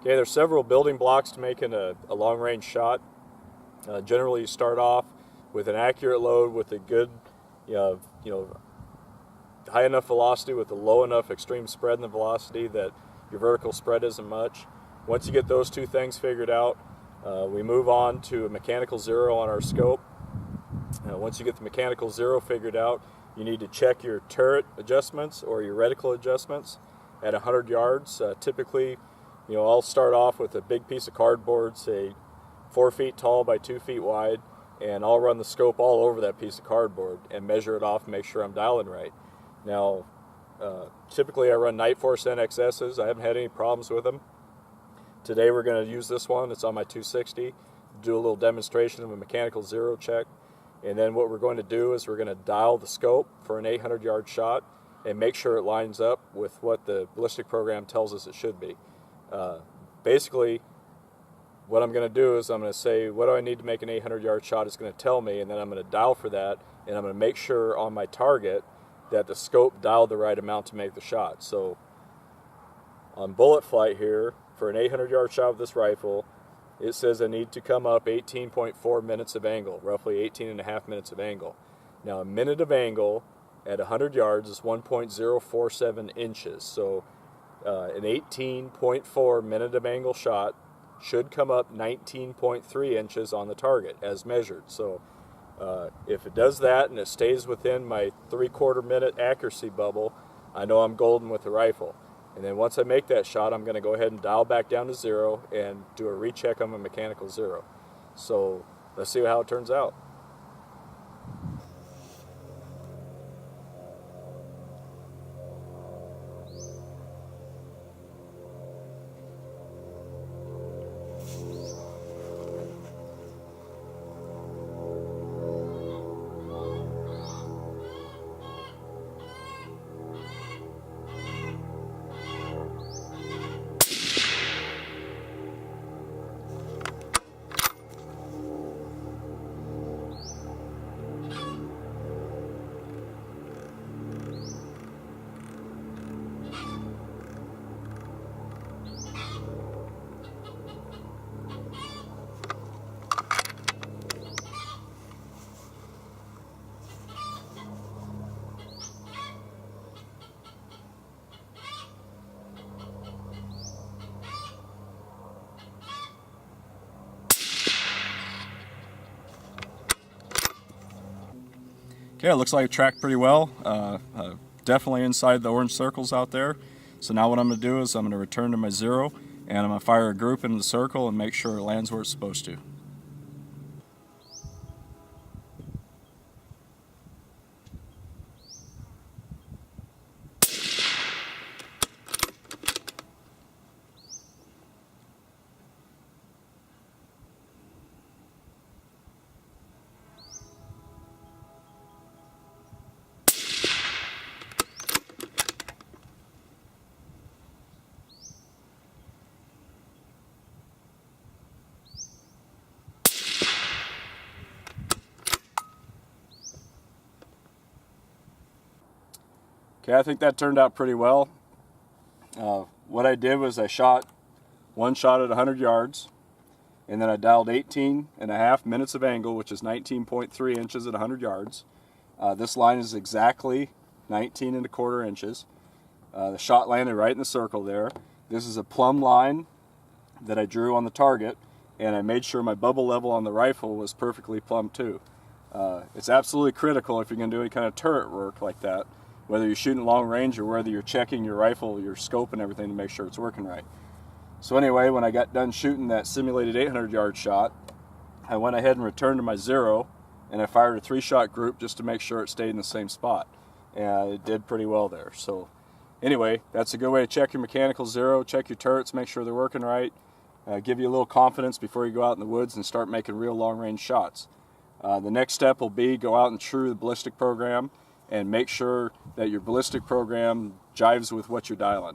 Okay, there's several building blocks to making a long-range shot. Generally, you start off with an accurate load with a good, high enough velocity with a low enough extreme spread in the velocity that your vertical spread isn't much. Once you get those two things figured out, we move on to a mechanical zero on our scope. Once you get the mechanical zero figured out, you need to check your turret adjustments or your reticle adjustments at 100 yards. Typically, I'll start off with a big piece of cardboard, say 4 feet tall by 2 feet wide, and I'll run the scope all over that piece of cardboard and measure it off and make sure I'm dialing right. Now, typically I run Nightforce NXS's. I haven't had any problems with them. Today we're going to use this one. It's on my 260. Do a little demonstration of a mechanical zero check. And then what we're going to do is we're going to dial the scope for an 800-yard shot and make sure it lines up with what the ballistic program tells us it should be. Basically, what I'm going to do is I'm going to say, what do I need to make an 800-yard shot? It's going to tell me, and then I'm going to dial for that, and I'm going to make sure on my target that the scope dialed the right amount to make the shot. So on bullet flight here, for an 800-yard shot with this rifle, it says I need to come up 18.4 minutes of angle, roughly 18.5 minutes of angle. Now, a minute of angle at 100 yards is 1.047 inches. So an 18.4 minute of angle shot should come up 19.3 inches on the target as measured. So if it does that and it stays within my 3/4 minute accuracy bubble, I know I'm golden with the rifle. And then once I make that shot, I'm going to go ahead and dial back down to zero and do a recheck on my mechanical zero. So let's see how it turns out. Okay, it looks like it tracked pretty well. Definitely inside the orange circles out there. So now what I'm going to do is I'm going to return to my zero, and I'm going to fire a group into the circle and make sure it lands where it's supposed to. Okay, I think that turned out pretty well. What I did was I shot one shot at 100 yards, and then I dialed 18.5 minutes of angle, which is 19.3 inches at 100 yards. This line is exactly 19.25 inches. The shot landed right in the circle there. This is a plumb line that I drew on the target, and I made sure my bubble level on the rifle was perfectly plumb too. It's absolutely critical if you're going to do any kind of turret work like that, whether you're shooting long range or whether you're checking your rifle, your scope and everything to make sure it's working right. So anyway, when I got done shooting that simulated 800-yard shot, I went ahead and returned to my zero, and I fired a 3-shot group just to make sure it stayed in the same spot. And it did pretty well there. So anyway, that's a good way to check your mechanical zero, check your turrets, make sure they're working right, give you a little confidence before you go out in the woods and start making real long-range shots. The next step will be go out and true the ballistic program and make sure that your ballistic program jives with what you're dialing.